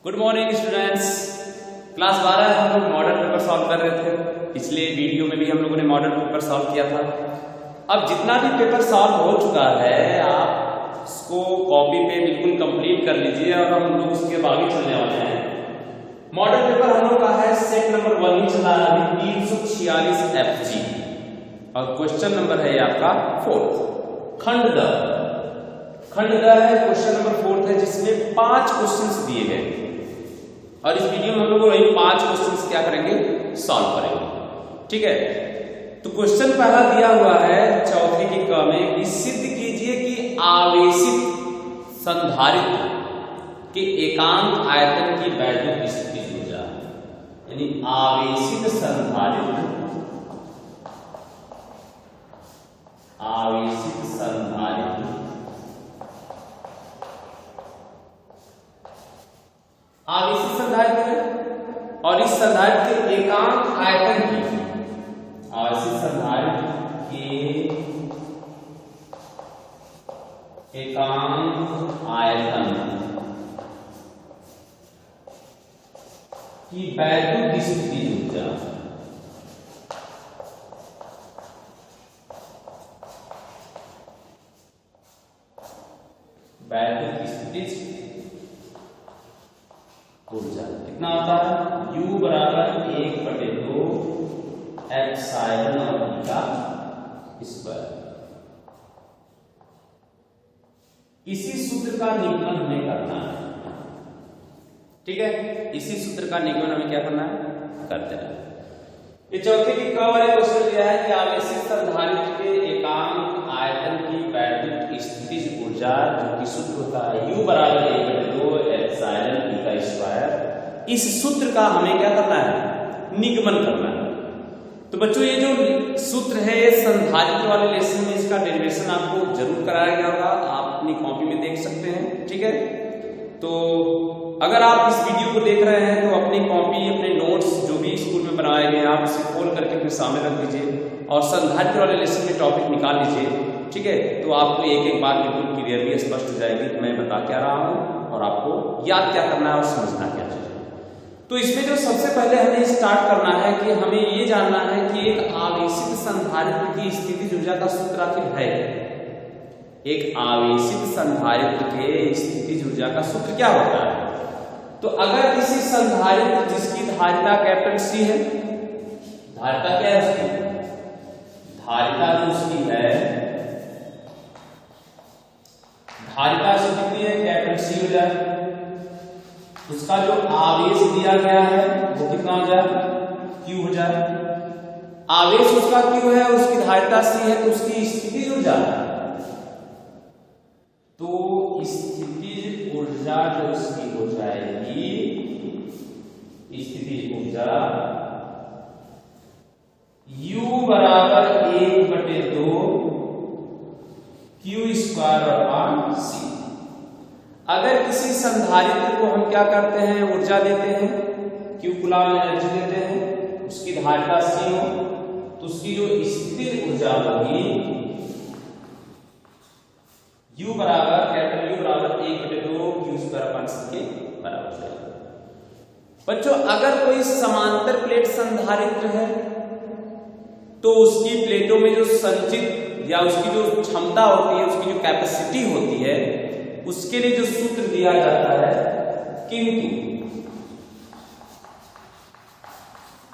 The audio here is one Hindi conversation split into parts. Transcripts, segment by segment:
Good morning students. क्लास 12 हम लोग मॉडल पेपर सॉल्व कर रहे थे। पिछले वीडियो में भी हम लोगों ने मॉडल पेपर सॉल्व किया था। अब जितना भी पेपर सॉल्व हो चुका है आप उसको कॉपी पे बिल्कुल कंप्लीट कर लीजिए और हम लोग उसके आगे चलने वाले हैं। मॉडल पेपर हम लोग का है सेट नंबर 1 ही चला रहा है 346 FG और क्वेश्चन नंबर है आपका 4th। खंड द है क्वेश्चन नंबर 4th है जिसमें 5 क्वेश्चंस दिए गए और इस वीडियो में हम लोग वही 5 क्वेश्चंस क्या करेंगे, सॉल्व करेंगे। ठीक है, तो क्वेश्चन पहला दिया हुआ है चौथे की क में कि सिद्ध कीजिए कि आवेशित संधारित्र के एकांक आयतन की वैद्युत स्थितिज ऊर्जा, यानी आवेशित संधारित्र और इस संधारित्र के एकांक आयतन की, आवेशित संधारित्र के एकांक आयतन की वैद्युत स्थितिज ऊर्जा, वैद्युत स्थितिज ऊर्जा कितना होता है, U बराबर 1/2 एप्सिलॉन और बीटा स्क्वायर। इसी सूत्र का निगमन हमें करना है। ठीक है, इसी सूत्र का निगमन हमें क्या करना है, करते हैं। ये चौथे की क वाले क्वेश्चन दिया है कि आवेशित संधारित्र के एकांक आयतन की वैद्युत स्थितिज ऊर्जा जो कि सूत्र होता है U बराबर 1/2 एप्सिलॉन बीटा स्क्वायर। इस सूत्र का हमें क्या करना है, निगमन करना है। तो बच्चों ये जो सूत्र है ये संधारित्र वाले लेसन में इसका डेरिवेशन आपको जरूर कराया गया होगा, आप अपनी कॉपी में देख सकते हैं। ठीक है, तो अगर आप इस वीडियो को देख रहे हैं तो अपनी कॉपी, अपने नोट्स जो भी स्कूल में बनाए गए आप इसे खोल करके अपने सामने रख दीजिए और संधारित्र वाले लेसन में टॉपिक निकाल लीजिए। ठीक है, तो आपको एक एक बात बिल्कुल क्लियरली स्पष्ट हो जाएगी कि मैं बता क्या रहा हूँ और आपको याद क्या करना है और समझना क्या चाहिए। तो इसमें जो सबसे पहले हमें स्टार्ट करना है कि हमें ये जानना है कि एक आवेशित संधारित्र की स्थितिज ऊर्जा का सूत्र आखिर है। एक आवेशित संधारित्र के स्थितिज ऊर्जा का सूत्र क्या होता है। तो अगर किसी संधारित्र जिसकी धारिता कैपिटल C है, धारिता क्या है उसकी, धारिता जो उसकी है, धारिता से कितनी है, कैपिटल C हो जाए। उसका जो आवेश दिया गया है वो कितना हो जाए, Q हो जाए। आवेश उसका Q है, उसकी धारिता C है, तो उसकी स्थितिज ऊर्जा, तो स्थितिज ऊर्जा जो उसकी हो जाएगी, स्थितिज ऊर्जा U बराबर 1/2 Q स्क्वायर अपॉन C। अगर किसी संधारित्र को हम क्या करते हैं, ऊर्जा देते हैं, Q कूलम एनर्जी देते हैं, उसकी धारिता C हो, तो उसकी जो स्थितिज ऊर्जा होगी U बराबर कैपिटल U बराबर 1/2 Q स्क्वायर अपॉन C के बराबर जाएगा। बच्चों अगर कोई समांतर प्लेट संधारित्र है तो उसकी प्लेटों में जो संचित या उसकी जो क्षमता होती है, उसकी जो कैपेसिटी होती है, उसके लिए जो सूत्र दिया जाता है, किंतु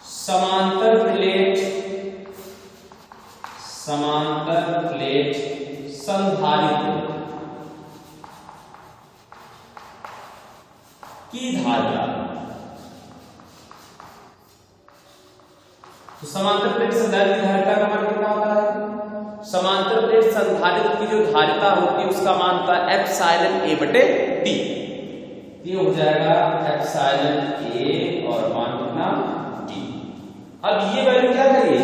समांतर प्लेट संधारित्र की धारिता, तो समांतर प्लेट संधारित्र की धारिता का मान कितना होता है, समांतर प्लेट संधारित्र की जो धारिता होती है उसका मान होता है एप्सिलॉन A/d। ये हो जाएगा एप्सिलॉन A और मान कितना, d। अब ये वैल्यू क्या करिए,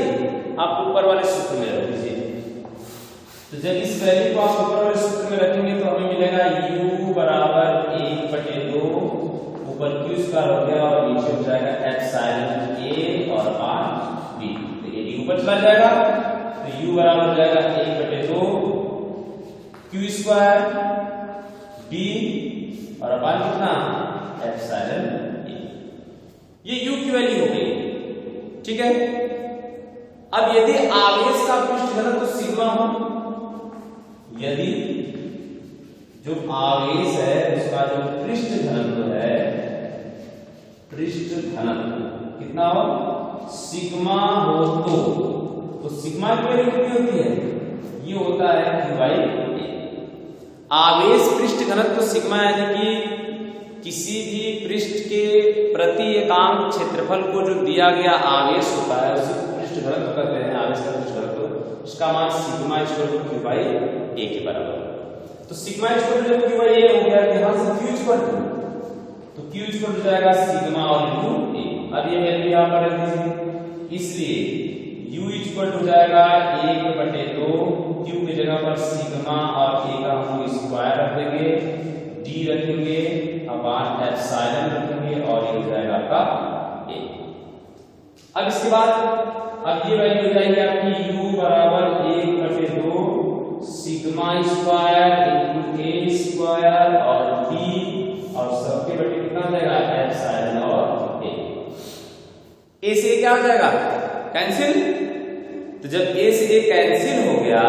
आप ऊपर वाले सूत्र में रख दीजिए। तो जब इस वैल्यू को आप ऊपर वाले सूत्र में रखेंगे तो हमें मिलेगा U बराबर 1/2 ऊपर Q स्क्वायर हो गया और नीचे हो जाएगा एप्सिलॉन A और मान d। तो ये ऊपर चला जाएगा तो U बराबर हो जाएगा 1/2 Q स्क्वायर b और अपान कितना एप्सिलॉन ए। ये U की वैल्यू हो गई, ठीक है। अब यदि आवेश का पृष्ठ घनत्व सिग्मा हो, यदि जो आवेश है उसका जो पृष्ठ घनत्व है, पृष्ठ घनत्व कितना हो, सिग्मा हो, तो सिग्मा की वैल्यू कितनी होती है, ये होता है Q बाई A। आवेश पृष्ठ घनत्व सिग्मा यानी कि किसी भी पृष्ठ के प्रति एकांक क्षेत्रफल को जो दिया गया आवेश होता है उसे पृष्ठ घनत्व कहते हैं, आवेश का पृष्ठ घनत्व, उसका मान sigma equal to Q by A के बराबर। तो सिग्मा इक्वल टू जब Q बाई A हो गया, यहां से Q इक्वल टू, तो Q इक्वल टू जाएगा सिग्मा और इंटू A। अब ये वैल्यू यहां पर रख दीजिए, इसलिए U इक्वल टू जाएगा 1/2, Q की जगह पर सिग्मा और A का हम स्क्वायर रख देंगे, D रखेंगे, अपॉन एप्सिलॉन रखेंगे और ये हो जाएगा आपका A। अब इसके बाद अब ये वैल्यू हो जाएगी आपकी U बराबर 1/2 sigma square into A square और D और सबके बटे कितना हो जाएगा एप्सिलॉन और A। A से क्या हो जाएगा कैंसिल, तो जब A से A कैंसिल हो गया,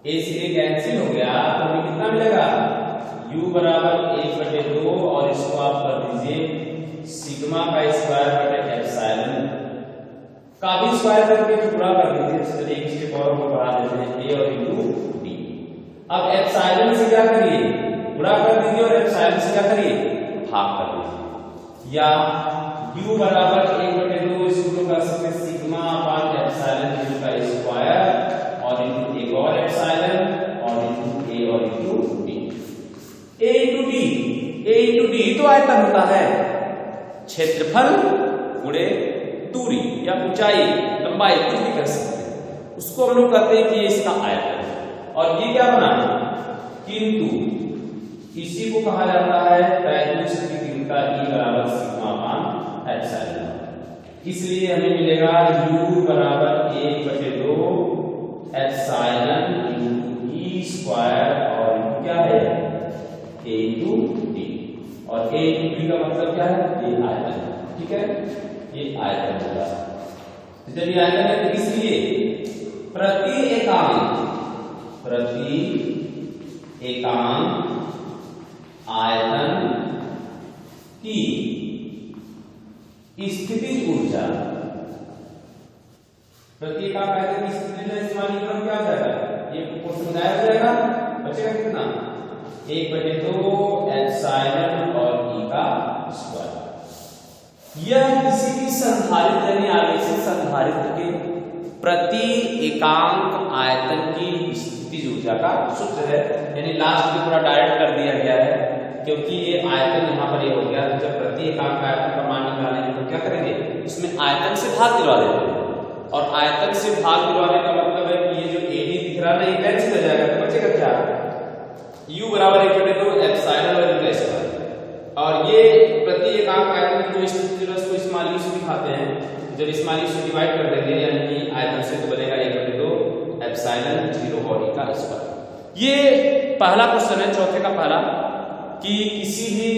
A से A कैंसिल हो गया तो हमें कितना मिलेगा U बराबर 1/2 और इसको आप कर दीजिए सिग्मा का स्क्वायर बटे एप्सिलॉन का भी स्क्वायर करके पूरा कर दीजिए। चलिए एक स्टेप और बढ़ा देते हैं A और इंटू D। अब एप्सिलॉन से क्या करिए, गुणा कर दीजिए और एप्सिलॉन से क्या करिए, भाग कर दीजिए, या U बराबर 1/2 इसको कर सकते हैं सिग्मा अपॉन एप्सिलॉन U का स्क्वायर और इनटू एक और एप्सिलॉन और इनटू A और into D। A into D तो आयतन होता है, क्षेत्रफल गुणे दूरी या ऊंचाई लंबाई कुछ भी कर सकते हैं, उसको हम लोग कहते हैं कि ये इसका आयतन है। और ये क्या बना, किंतु इसी को कहा जाता है त्रैविष्ट की तीव्रता E बराबर सिग्मा अपॉन एप्सिलॉन। इसलिए हमें मिलेगा U बराबर 1/2 एप्सिलॉन इंटू E स्क्वायर और इनटू क्या है A इंटू D, और A इंटू D का मतलब क्या है, ये आयतन है, ठीक है, ये आयतन होगा। जब ये आयतन है तो इसलिए प्रति एकांक आयतन की स्थितिज ऊर्जा, प्रति एकांक आयतन की स्थितिज ऊर्जा समीकरण क्या हो जाएगा, ये क्वेश्चन गायब हो जाएगा, बचेगा कितना 1/2 एप्सिलॉन और E का स्क्वायर। यह किसी भी संधारित्र यानी आवेशित संधारित्र के प्रति एकांक आयतन की स्थितिज ऊर्जा का सूत्र है, यानी लास्ट में थोड़ा डायरेक्ट कर दिया गया है क्योंकि ये आयतन यहाँ पर ये हो गया। तो जब प्रति एकांक आयतन का मान निकालेंगे तो क्या करेंगे, इसमें आयतन से भाग दिलवा देते हैं, और आयतन से भाग दिलवाने का मतलब है कि ये जो AD दिख रहा है ना ये कैंसिल हो जाएगा, तो बचेगा क्या U बराबर 1/2 एप्सिलॉन और U स्क्वायर। और ये प्रति एकांक आयतन की जो स्थिति है उसको स्मॉल से दिखाते हैं, जब स्मॉल से डिवाइड कर देंगे यानी कि आयतन से तो बनेगा 1/2 एप्सिलॉन 0 और E का स्क्वायर। ये पहला क्वेश्चन है चौथे का पहला, कि किसी भी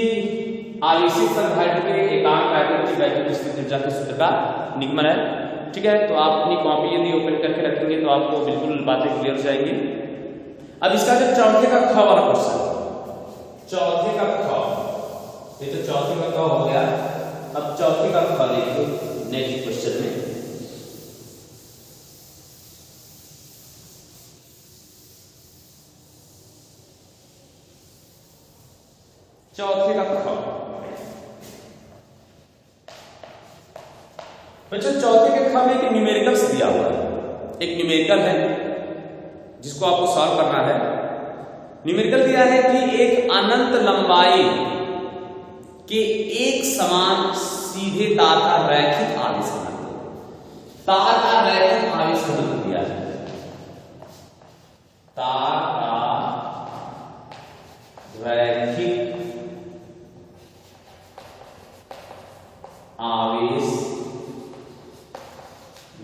आवेशित संधारित्र के एकांक आयतन की वैल्यू स्थिति ऊर्जा के सूत्र का निगमन है, ठीक है। तो आप अपनी कॉपी यदि ओपन करके रखेंगे तो आपको बिल्कुल बातें क्लियर हो जाएंगी। अब इसका जो चौथे का ख वाला क्वेश्चन, चौथे का ख, ये तो चौथे का ख हो गया। अब चौथे का ख देखो नेक्स्ट क्वेश्चन में, चौथे का ख। बच्चों चौथे के ख में एक न्यूमेरिकल से दिया हुआ है, एक न्यूमेरिकल है जिसको आपको सॉल्व करना है। न्यूमेरिकल दिया है कि एक अनंत लंबाई के एक समान सीधे तार का रैखिक आवेश घनत्व, तार का रैखिक आवेश घनत्व दिया है, तार का रैखिक आवेश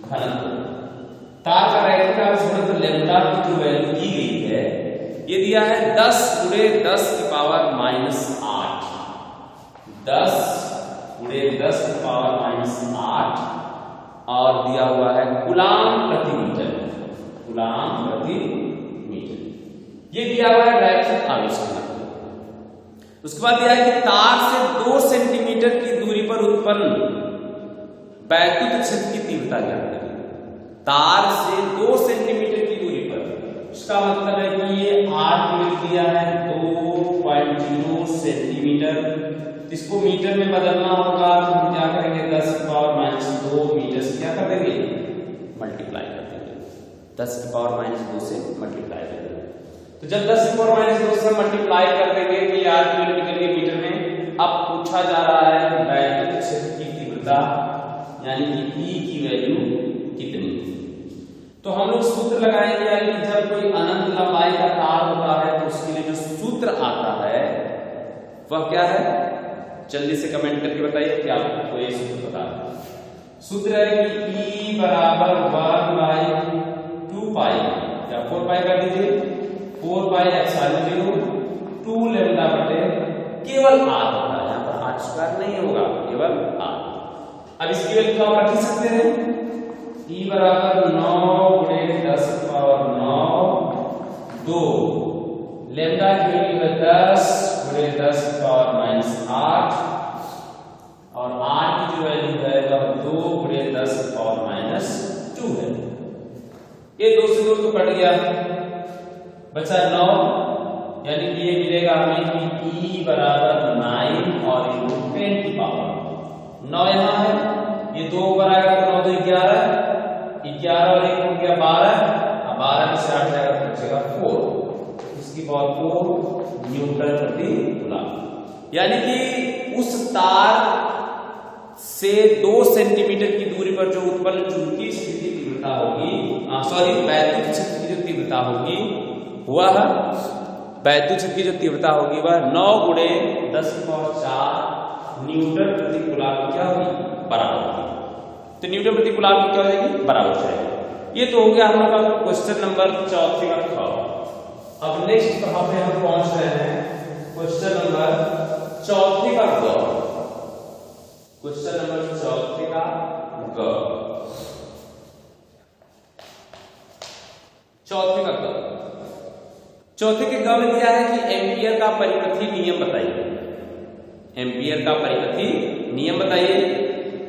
घनत्व, तार का रैखिक आवेश घनत्व लैम्डा की जो वैल्यू दी गई है ये दिया है 10 × 10⁻⁸। 10 गुणे 10⁻⁻8 और दिया हुआ है कूलाम प्रति मीटर। कूलाम प्रति मीटर ये दिया हुआ है रैखिक आवेश का। उसके बाद दिया है कि तार से 2 सेंटीमीटर की दूरी पर उत्पन्न वैद्युत क्षेत्र की तीव्रता ज्ञात करें। तार से 2 सेंटीमीटर की दूरी पर, इसका मतलब है कि ये R दिया है 2.0 सेंटीमीटर। इसको मीटर में बदलना होगा तो हम क्या करेंगे 10⁻⁻2 मीटर से क्या कर देंगे मल्टीप्लाई कर देंगे। 10⁻⁻2 से मल्टीप्लाई कर देंगे। तो जब 10⁻⁻2 से मल्टीप्लाई कर देंगे तो ये R निकल गई मीटर में। अब पूछा जा रहा है वैद्युत क्षेत्र की तीव्रता यानी कि E की वैल्यू कितनी। तो हम लोग सूत्र लगाएंगे यानी कि जब कोई अनंत लंबाई का तार होता है तो उसके लिए जो सूत्र आता है वह क्या है, जल्दी से कमेंट करके बताइए कि आपको ये सूत्र पता है। सूत्र है कि E बराबर 1/2 पाई या 4 पाई कर दीजिए 4 पाई एप्सिलॉन 0 2 लैम्डा बटे केवल R होता है, यहाँ पर R स्क्वायर नहीं होगा, केवल R। अब इसकी वैल्यू आप रख सकते हैं E बराबर 9 गुणे 10⁻9 2 लैम्डा की वैल्यू है 10 गुणे 10⁻⁸ और R की जो वैल्यू है वह 2 गुणे 10⁻⁻2 है। ये 2 से 2 तो कट गया, बचा 9 यानी कि ये मिलेगा हमें कि E बराबर 9 और 10 की पावर 9 यहाँ है, ये 2 ऊपर आएगा तो 9 2 11 और 1 हो गया 12, अब 12 में से 8 जाएगा तो बचेगा 4, इसकी पावर 4 न्यूटन प्रति कूलम। यानी कि उस तार से 2 सेंटीमीटर की दूरी पर जो उत्पन्न चुंबकीय क्षेत्र की तीव्रता होगी, वैद्युत क्षेत्र की जो तीव्रता होगी वह वैद्युत क्षेत्र की जो तीव्रता होगी वह 9 गुणे 10⁴ न्यूटन प्रति कूलम क्या होगी बराबर होगी। तो न्यूटन प्रति कूलम की क्या हो जाएगी बराबर हो जाएगी। ये तो हो गया हम लोग का क्वेश्चन नंबर 4 का ख। अब नेक्स्ट कहां पे हम पहुंच रहे हैं, क्वेश्चन नंबर 4 का ग। क्वेश्चन नंबर 4 का ग। 4 का ग। 4 के ग में दिया है कि एम्पियर का परिपथी नियम बताइए। एम्पियर का परिपथी नियम बताइए।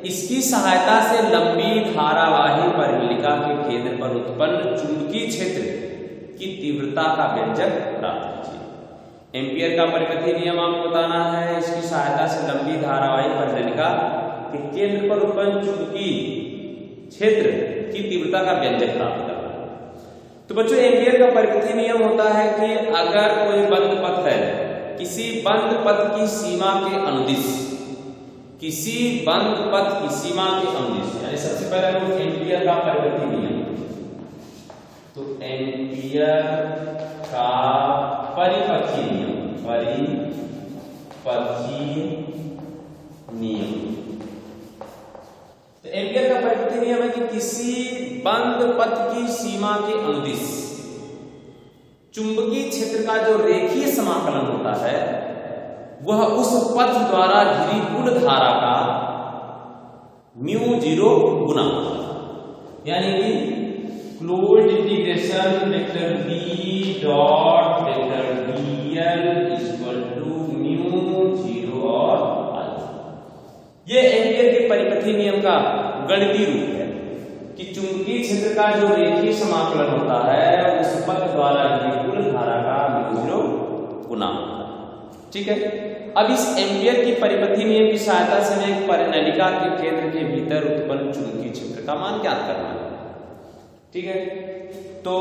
इसकी सहायता से लंबी धारावाही परिनलिका के केंद्र पर उत्पन्न चुंबकीय क्षेत्र की तीव्रता का व्यंजक प्राप्त कीजिए। एम्पियर का परिपथी नियम आपको बताना है। इसकी सहायता से लंबी धारावाही परिनलिका के केंद्र पर उत्पन्न चुंबकीय क्षेत्र की तीव्रता का व्यंजक प्राप्त करना। तो बच्चों एम्पियर का परिपथी नियम होता है कि अगर कोई बंद पथ है, किसी बंद पथ की सीमा के अनुदिश, किसी बंद पथ की सीमा के अनुदिश, यानी सबसे पहले हम एम्पियर का परिपथी नियम। तो एम्पियर का परिपथी नियम, परिपथी नियम। तो एम्पियर का परिपथी नियम है कि किसी बंद पथ की सीमा के अनुदिश चुंबकीय क्षेत्र का जो रेखीय समाकलन होता है वह उस पथ द्वारा घिरी कुल धारा का μ0 गुना, यानी कि closed integration vector B dot vector dl equal to μ0 और I। ये एम्पियर के परिपथी नियम का गणितीय रूप है कि चुंबकीय क्षेत्र का जो रेखीय समाकलन होता है उस पथ द्वारा घिरी कुल धारा का μ0 गुना होता है। ठीक है। अब इस एम्पियर की परिपथी नियम की सहायता से हमें एक परिनलिका के केंद्र के भीतर उत्पन्न चुंबकीय क्षेत्र का मान ज्ञात करना है। ठीक है। तो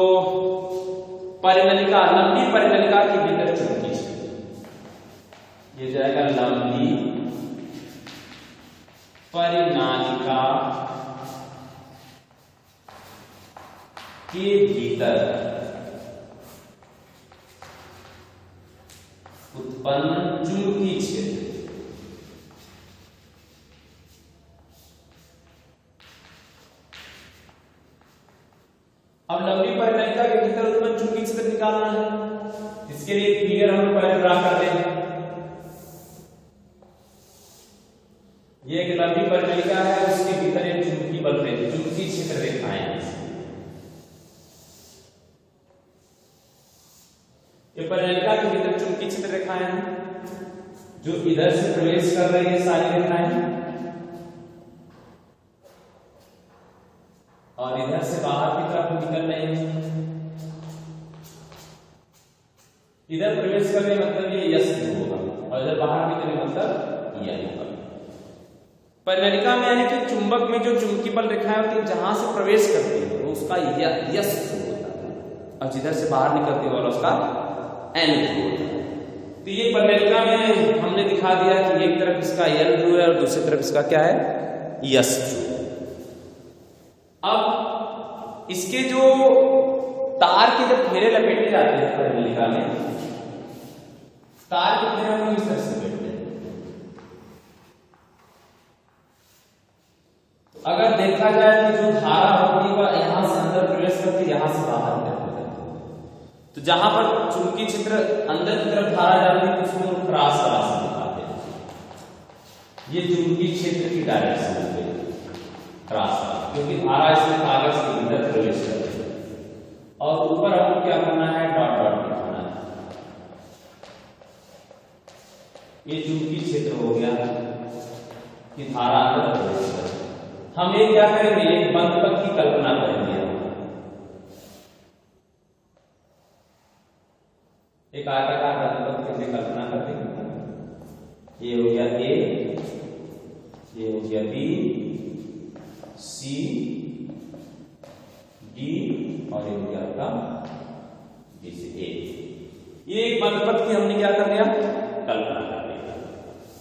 परिनलिका, लंबी परिनलिका के भीतर चुंबकीय क्षेत्र, ये जाएगा लंबी परिनालिका के भीतर उत्पन्न चुंबकीय क्षेत्र। अब लंबी परिनलिका के भीतर उत्पन्न चुंबकीय क्षेत्र निकालना है। इसके लिए फिगर हम पहले ड्रा कर लेंगे। ये परिणलिका के भीतर चुंबकीय क्षेत्र रेखाएं हैं जो इधर से प्रवेश कर रही है सारी रेखाएं, और इधर से बाहर की तरफ निकल रही है। इधर प्रवेश करने मतलब ये यस होगा, और इधर बाहर निकलने मतलब यह होगा। परिणलिका में यानी कि चुंबक में जो चुंबकीय बल रेखाएं होती है जहां से प्रवेश करती है तो उसका यस होता है, और जिधर से बाहर निकलती है उसका एन होता है। तो ये परिणलिका में हमने दिखा दिया कि एक तरफ इसका एल ध्रुव है और दूसरी तरफ इसका क्या है, यस ध्रुव। अब इसके जो तार के जब घेरे लपेटे जाते हैं परिणलिका में, तार के घेरे हम इस तरह से लपेटते हैं। तो अगर देखा जाए कि जो धारा होती है वह यहां से अंदर प्रवेश करती है, यहां से बाहर निकलती है। तो जहां पर चुंबकीय क्षेत्र अंदर की तरफ धारा जाती है उसको हम क्रॉस राशि दिखाते हैं। ये चुंबकीय क्षेत्र की डायरेक्शन है क्रॉस, क्योंकि धारा इसमें कागज के अंदर प्रवेश करती है। और ऊपर हमको क्या करना है, डॉट डॉट दिखाना है। ये चुंबकीय क्षेत्र हो गया कि धारा अंदर प्रवेश करती है। हम ये क्या करेंगे, एक बंद पथ की कल्पना करेंगे। एक आयताकार बंद पथ की कल्पना करते हैं। ये हो गया ए, ये हो गया बी, सी, डी, और ये हो गया आपका बी से ए। ये एक बंद पथ की हमने क्या कर लिया, कल्पना कर लिया।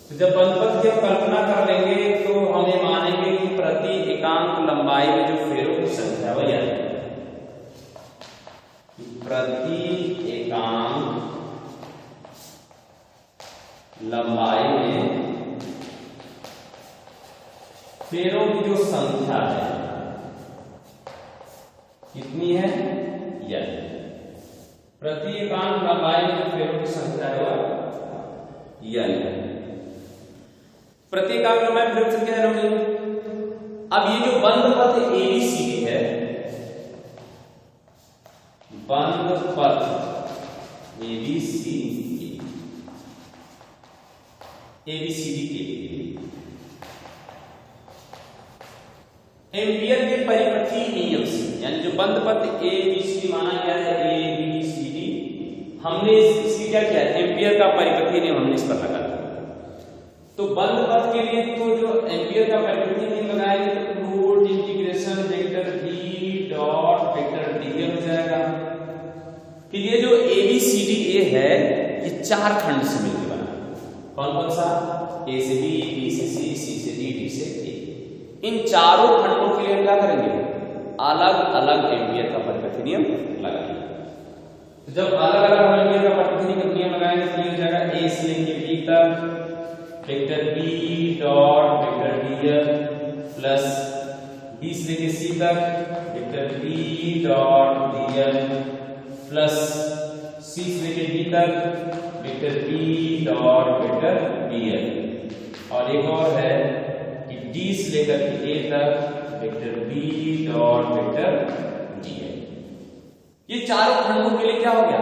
तो जब बंद पथ की कल्पना कर लेंगे तो हमें मानेंगे कि प्रति एकांक लंबाई में जो फेरों की संख्या वही है, प्रति एकांक लंबाई में फेरों की जो संख्या है कितनी है, यह प्रति एकांक लंबाई में जो फेरों की संख्या है वह यह है। प्रति एकांक लंबाई फेरों की संख्या है। अब ये जो बंद पथ एबीसीडी है, बंद पथ एबीसीडी के लिए एम्पियर के परिपथीय नियम से, यानी जो बंद पथ एबीसी माना गया है एबीसीडी, हमने इसकी क्या किया, एम्पियर का परिपथीय नियम हमने इस पर लगा दिया। तो बंद पथ के लिए तो जो एम्पियर का परिपथीय नियम लगाएंगे तो root integration vector B dot vector D हो जाएगा। फिर ये जो एबीसीडी ए है ये चार खंड से मिलकर बना, कौन कौन सा, ए से बी से सी से डी से ए। इन चारों खंडों के लिए क्या करेंगे, अलग अलग एम्पियर का परिपथीय नियम लगाएंगे। तो जब अलग अलग एम्पियर का परिपथीय नियम लगाएंगे तो ये हो जाएगा ए से लेके बी तक vector B dot vector D plus B से लेके सी तक vector B dot D plus C से लेके डी तक vector B dot vector D. और एक और है कि डी से लेकर के ए तक vector B dot vector D. ये चारों खंडों के लिए क्या हो गया,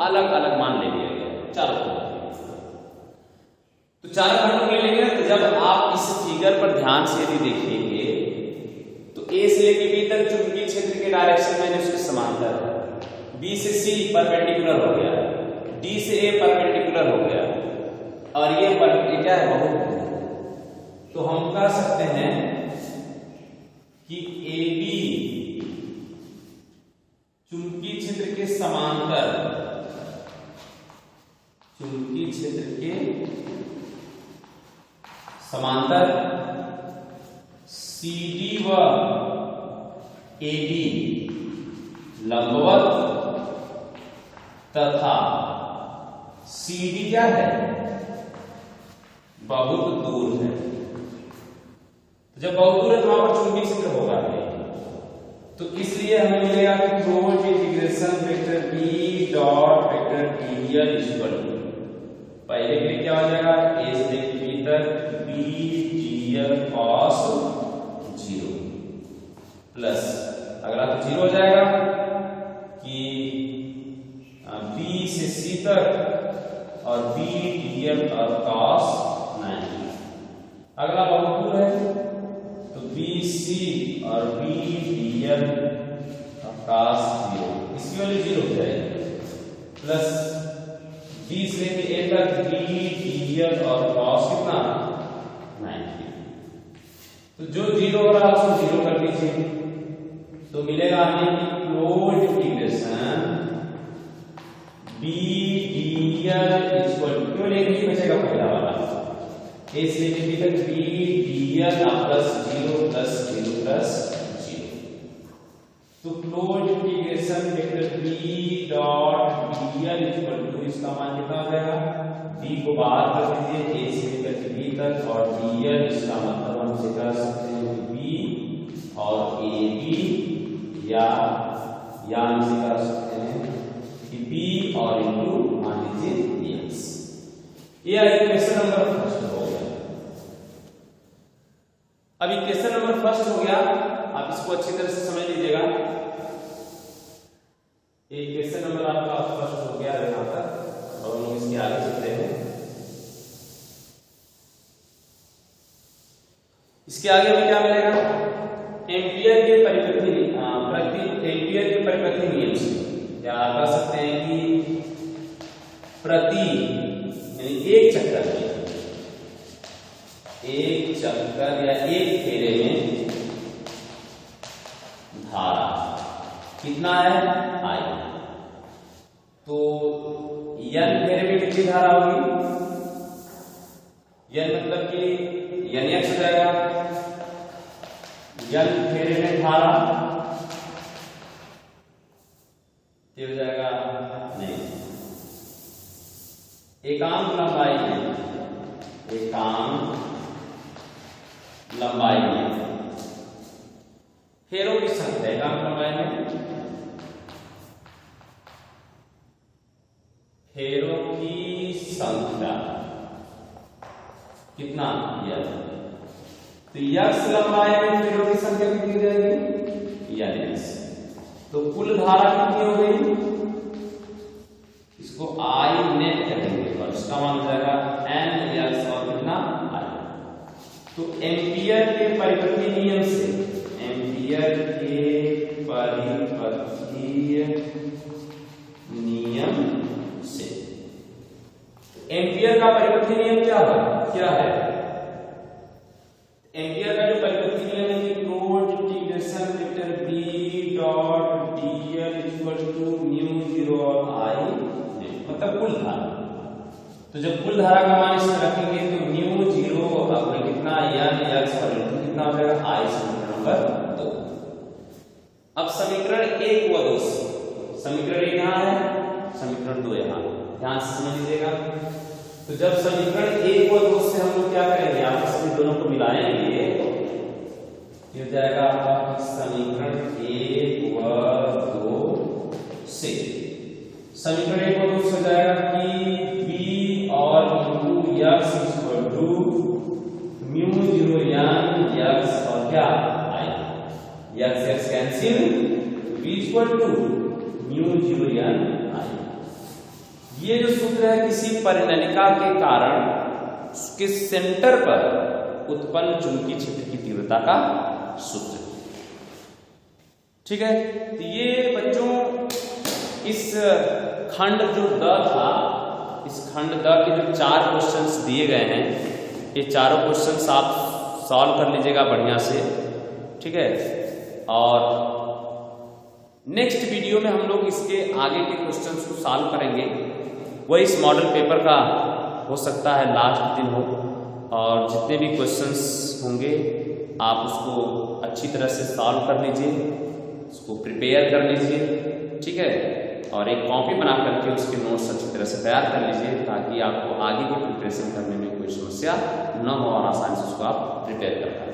अलग अलग मान ले लिया गया चारों खंडों। तो चारों खंडों के लिए तो जब आप इस फिगर पर ध्यान से यदि देखेंगे तो ए से लेके बी तक चुंबकीय क्षेत्र के डायरेक्शन में उसके समांतर है, बी से सी परपेंडिकुलर हो गया, डी से ए परपेंडिकुलर हो गया, और ये क्या है, बहुत। तो हम कह सकते हैं कि ए बी चुंबकीय क्षेत्र के समांतर, चुंबकीय क्षेत्र के समांतर CD व AD लंबवत तथा CD क्या है, बहुत दूर है। जब बहुत दूर है तो वहां पर चुंबकीय क्षेत्र होगा नहीं, तो इसलिए हमें मिलेगा कि dot integration vector B dot vector dl equal to, पहले के लिए क्या हो जाएगा, a से लेकर b तक b dl cos 0 प्लस अगला तो 0 हो जाएगा कि b से C तक और BDL और cos 90। अगला बहुपद है तो BC और BDL और cos 0, इसकी वैल्यू 0 हो जाएगी, प्लस B से A तक BDL और cos कितना 90। तो जो 0 हो रहा है उसको 0 कर दीजिए, तो मिलेगा हमें कि closed integration BDL equal to, क्यों नहीं बचेगा पहला वाला, A से B तक BDL प्लस 0 प्लस 0 प्लस 0। तो closed integration vector B dot BDL equal to, इसका मान कितना हो जाएगा, B को बाहर कर दीजिए A से लेकर B तक और DL, इसका मतलब हम इसे कर सकते हैं B और AB, या हम इसे कर सकते हैं कि B और इनटू मान लीजिए x। ये इक्वेशन नंबर फर्स्ट हो गया। अब इक्वेशन नंबर फर्स्ट हो गया, आप इसको अच्छी तरह से समझ लीजिएगा। इक्वेशन नंबर आपका फर्स्ट हो गया यहां तक, और हम लोग इसके आगे चलते हैं। इसके आगे हमें क्या मिलेगा, एम्पियर के परिपथी नियम से क्या कह सकते हैं कि प्रति यानी एक चक्कर या एक फेरे में धारा कितना है I। तो n फेरे में कितनी धारा होगी, n मतलब कि nx हो जाएगा, n फेरे में धारा ये हो जाएगा नहीं, एकांक लंबाई में फेरों की संख्या, एकांक लंबाई में फेरों की संख्या कितना यह, तो यक्स लंबाई में फेरों की संख्या कितनी हो जाएगी यक्स। तो कुल धारा कितनी हो गई, इसको I नेट करेंगे और इसका मान हो जाएगा n x और कितना I। तो एम्पियर के परिपथी नियम से, एम्पियर के परिपथी नियम से, एम्पियर का परिपथी नियम क्या है, एम्पियर का जो परिपथी नियम है कि closed integration vector B dot DL equal to mu 0 और I, मतलब कुल धारा। तो जब कुल धारा का मान इसमें रखेंगे तो म्यू 0 और कितना n x और कितना हो जाएगा I, समीकरण नंबर 2। अब समीकरण 1 व 2 से, समीकरण 1 यहाँ है, समीकरण 2 यहाँ, ध्यान से समझ लीजिएगा। तो जब समीकरण 1 व 2 से हम लोग क्या करेंगे, आपस में दोनों को मिलाएंगे, ये हो जाएगा आपका समीकरण 1 व 2 से, समीकरण 1 व 2 से हो जाएगा कि B और x equal to mu 0 n x और क्या I, x cancel, B equal to mu 0 n I। ये जो सूत्र है किसी परिनलिका के कारण उसके सेंटर पर उत्पन्न चुंबकीय क्षेत्र की तीव्रता का सूत्र, ठीक है। तो ये बच्चों इस खंड जो द था, इस खंड द के जो 4 क्वेश्चंस दिए गए हैं, ये चारों क्वेश्चंस आप सॉल्व कर लीजिएगा बढ़िया से, ठीक है। और नेक्स्ट वीडियो में हम लोग इसके आगे के क्वेश्चंस को सॉल्व करेंगे। वह इस मॉडल पेपर का हो सकता है लास्ट दिन हो, और जितने भी क्वेश्चंस होंगे आप उसको अच्छी तरह से सॉल्व कर लीजिए, उसको प्रिपेयर कर लीजिए, ठीक है। और एक कॉपी बना करके उसके नोट्स अच्छी तरह से तैयार कर लीजिए, ताकि आपको आगे की प्रिपरेशन करने में कोई समस्या न हो और आसानी से उसको आप प्रिपेयर कर पाएं।